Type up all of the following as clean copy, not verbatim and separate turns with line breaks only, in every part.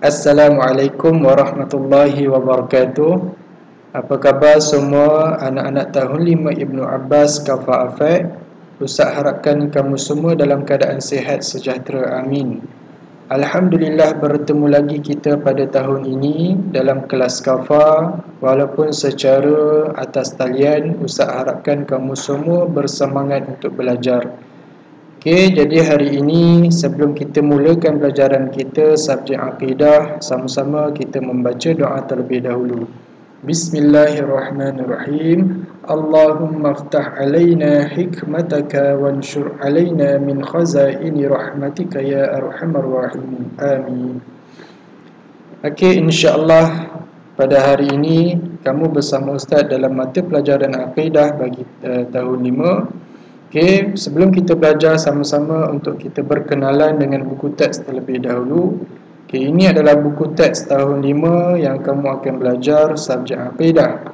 Assalamualaikum warahmatullahi wabarakatuh. Apa khabar semua anak-anak tahun 5 Ibnu Abbas Kafa Afek? Ustaz harapkan kamu semua dalam keadaan sihat sejahtera. Amin. Alhamdulillah bertemu lagi kita pada tahun ini dalam kelas Kafa. Walaupun secara atas talian, Ustaz harapkan kamu semua bersemangat untuk belajar. Okey, jadi hari ini sebelum kita mulakan pelajaran kita subjek akidah, sama-sama kita membaca doa terlebih dahulu. Bismillahirrahmanirrahim. Allahumma aftah alaina hikmataka wanshur alaina min khazaini rahmatika ya arhamar rahimin. Amin. Okey, insya-Allah pada hari ini kamu bersama Ustaz dalam mata pelajaran akidah bagi tahun 5. Okey, sebelum kita belajar sama-sama untuk kita berkenalan dengan buku teks terlebih dahulu. Okey, ini adalah buku teks tahun 5 yang kamu akan belajar subjek akidah.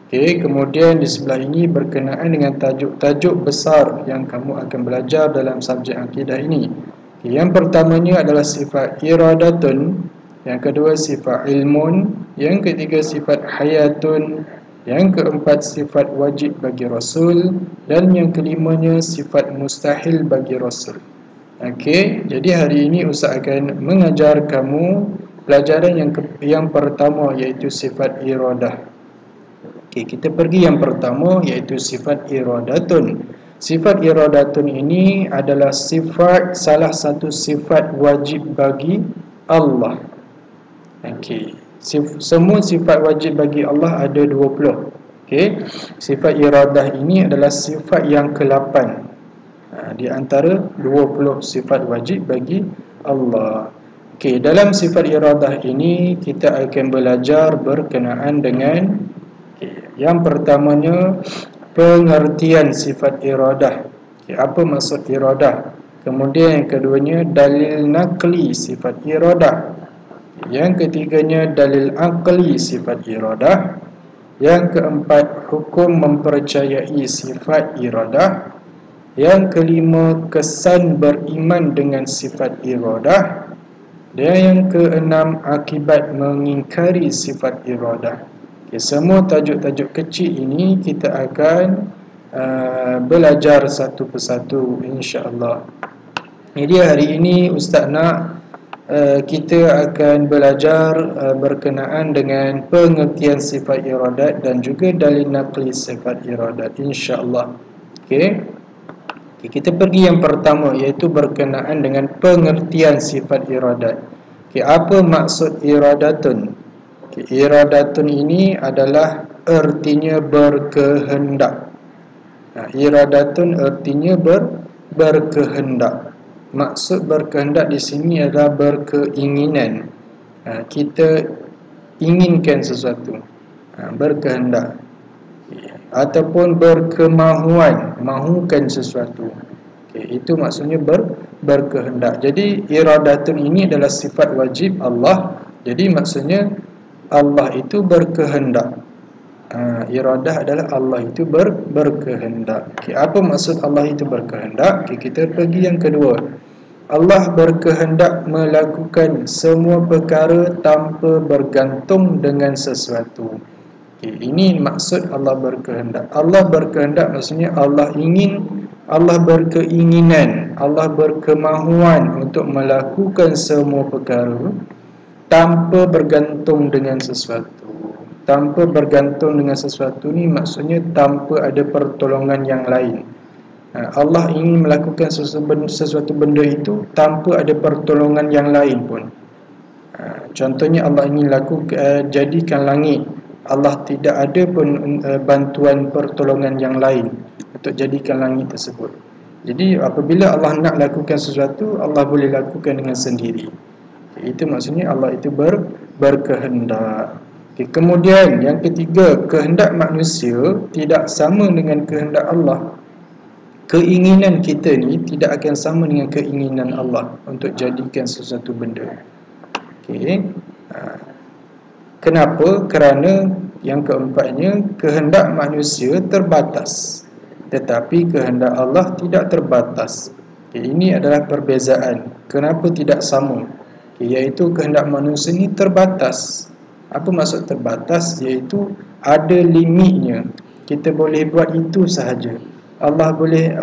Okey, kemudian di sebelah ini berkenaan dengan tajuk-tajuk besar yang kamu akan belajar dalam subjek akidah ini. Okey, yang pertamanya adalah sifat iradatun, yang kedua sifat ilmun, yang ketiga sifat hayatun, yang keempat sifat wajib bagi Rasul, dan yang kelimanya sifat mustahil bagi Rasul. Okey, jadi hari ini Ustaz akan mengajar kamu pelajaran yang pertama, iaitu sifat iradah. Okey, kita pergi yang pertama, iaitu sifat iradatun. Sifat iradatun ini adalah salah satu sifat wajib bagi Allah. Okey, semua sifat wajib bagi Allah ada 20. Okey, sifat iradah ini adalah sifat yang ke-8 di antara 20 sifat wajib bagi Allah. Okey, dalam sifat iradah ini kita akan belajar berkenaan dengan yang pertamanya pengertian sifat iradah. Okey, apa maksud iradah? Kemudian yang keduanya dalil naqli sifat iradah. Yang ketiganya dalil akli sifat iradah. Yang keempat hukum mempercayai sifat iradah. Yang kelima kesan beriman dengan sifat iradah. Dan yang keenam akibat mengingkari sifat iradah. Okay, semua tajuk-tajuk kecil ini kita akan belajar satu persatu insya-Allah. Jadi hari ini Ustaz nak kita akan belajar berkenaan dengan pengertian sifat iradat dan juga dalil naqli sifat iradat insya-Allah. Okey. Kita pergi yang pertama, iaitu berkenaan dengan pengertian sifat iradat. Okey, apa maksud iradatun? Okey, iradatun ini adalah artinya berkehendak. Iradatun artinya berkehendak. Maksud berkehendak di sini adalah berkeinginan. Kita inginkan sesuatu, berkehendak, ataupun berkemahuan, mahukan sesuatu. Itu maksudnya berkehendak. Jadi iradatun ini adalah sifat wajib Allah. Jadi maksudnya Allah itu berkehendak. Iradah adalah Allah itu berkehendak. Apa maksud Allah itu berkehendak? Kita pergi yang kedua. Allah berkehendak melakukan semua perkara tanpa bergantung dengan sesuatu. Ini maksud Allah berkehendak. Allah berkehendak maksudnya Allah ingin, Allah berkeinginan, Allah berkemahuan untuk melakukan semua perkara tanpa bergantung dengan sesuatu. Tanpa bergantung dengan sesuatu ni maksudnya tanpa ada pertolongan yang lain. Allah ingin melakukan sesuatu benda itu tanpa ada pertolongan yang lain pun. Contohnya Allah ingin jadikan langit. Allah tidak ada pun bantuan pertolongan yang lain untuk jadikan langit tersebut. Jadi apabila Allah nak lakukan sesuatu, Allah boleh lakukan dengan sendiri. Itu maksudnya Allah itu berkehendak. Kemudian yang ketiga, kehendak manusia tidak sama dengan kehendak Allah. Keinginan kita ni tidak akan sama dengan keinginan Allah untuk jadikan sesuatu benda. Kenapa? Kerana yang keempatnya, kehendak manusia terbatas, tetapi kehendak Allah tidak terbatas. Ini adalah perbezaan. Kenapa tidak sama? iaitu kehendak manusia ni terbatas. Apa maksud terbatas? Iaitu ada limitnya. Kita boleh buat itu sahaja. Allah boleh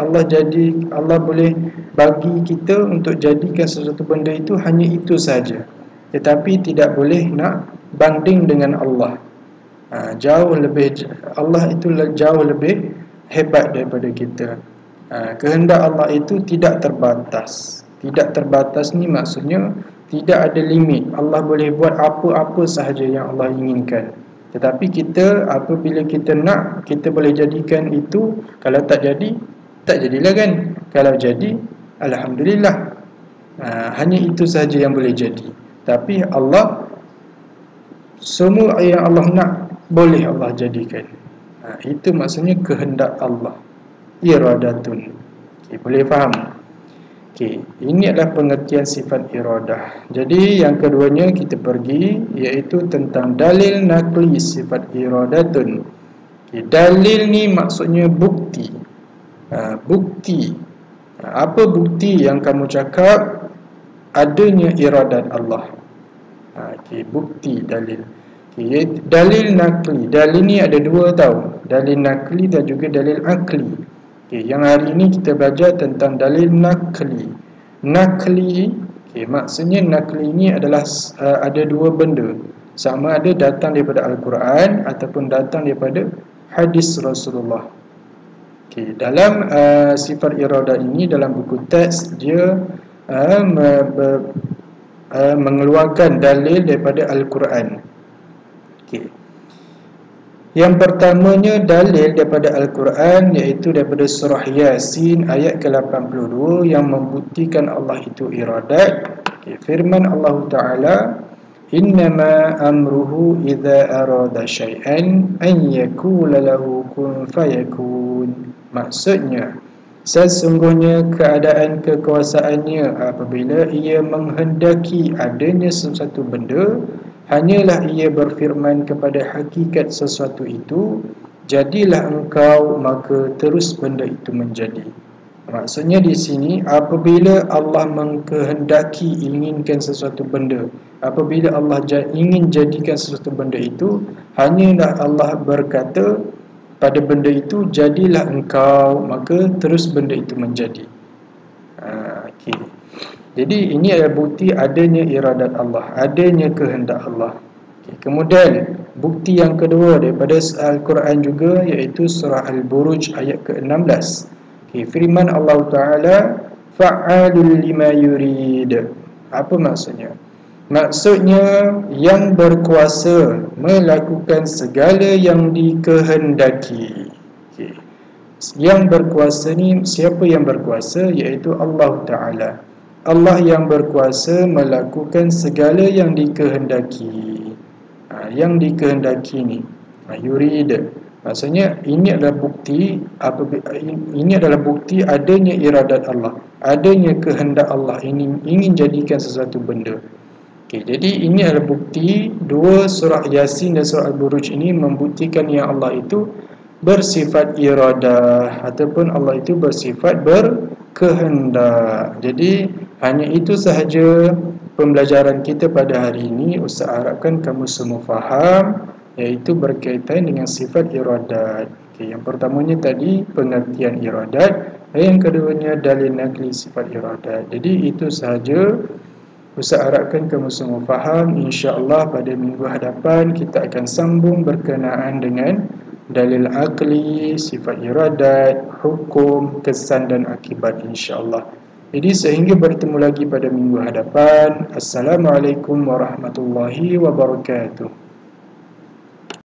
bagi kita untuk jadikan sesuatu benda itu hanya itu sahaja. Tetapi tidak boleh nak banding dengan Allah. Allah itu jauh lebih hebat daripada kita. Kehendak Allah itu tidak terbatas. Tidak terbatas ni maksudnya tidak ada limit. Allah boleh buat apa-apa sahaja yang Allah inginkan. Tetapi kita, apabila kita nak, kita boleh jadikan itu. Kalau tak jadi, tak jadilah kan. Kalau jadi, alhamdulillah. Hanya itu sahaja yang boleh jadi. Tapi Allah, semua yang Allah nak, boleh Allah jadikan. Itu maksudnya kehendak Allah. Iradatun. Boleh faham? Ini adalah pengertian sifat iradah. Jadi yang keduanya kita pergi, iaitu tentang dalil nakli sifat iradatun. Dalil ni maksudnya bukti. Bukti. Apa bukti yang kamu cakap adanya iradat Allah? Bukti dalil. Dalil nakli. Dalil ni ada dua tau. Dalil nakli dan juga dalil akli. Yang hari ini kita belajar tentang dalil nakli. Nakli, maksudnya nakli ini adalah ada dua benda. Sama ada datang daripada Al-Quran ataupun datang daripada hadis Rasulullah. Dalam sifat iradah ini, dalam buku teks, dia mengeluarkan dalil daripada Al-Quran. Yang pertamanya dalil daripada Al-Quran, iaitu daripada surah Yasin ayat ke-82 yang membuktikan Allah itu iradat. Firman Allah Ta'ala, innama amruhu idza arada syai'an an yakula lahu kun fayakun. Maksudnya, sesungguhnya keadaan kekuasaannya apabila ia menghendaki adanya sesuatu benda, hanyalah ia berfirman kepada hakikat sesuatu itu, jadilah engkau, maka terus benda itu menjadi. Maksudnya di sini, apabila Allah mengkehendaki inginkan sesuatu benda, apabila Allah ingin jadikan sesuatu benda itu, hanyalah Allah berkata pada benda itu, jadilah engkau, maka terus benda itu menjadi. Jadi ini adalah bukti adanya iradat Allah, adanya kehendak Allah. Kemudian bukti yang kedua daripada Al-Quran juga, iaitu surah Al-Buruj ayat ke-16. Firman Allah Ta'ala, fa'alul lima yurid. Apa maksudnya? Maksudnya yang berkuasa melakukan segala yang dikehendaki. Yang berkuasa ni, siapa yang berkuasa? Iaitu Allah Ta'ala. Allah yang berkuasa melakukan segala yang dikehendaki. Yang dikehendaki ni, yurid. Maksudnya ini adalah bukti adanya iradat Allah, adanya kehendak Allah ingin jadikan sesuatu benda. Jadi ini adalah bukti. Dua surah Yasin dan surah Al-Buruj ini membuktikan yang Allah itu bersifat iradah ataupun Allah itu bersifat berkehendak. Jadi hanya itu sahaja pembelajaran kita pada hari ini. Ustaz harapkan kamu semua faham, iaitu berkaitan dengan sifat iradat. Yang pertamanya tadi pengertian iradat, dan yang keduanya dalil nakli sifat iradat. Jadi itu sahaja. Ustaz harapkan kamu semua faham. InsyaAllah pada minggu hadapan kita akan sambung berkenaan dengan dalil akli, sifat iradat, hukum, kesan dan akibat, insyaAllah. Jadi sehingga bertemu lagi pada minggu hadapan. Assalamualaikum warahmatullahi wabarakatuh.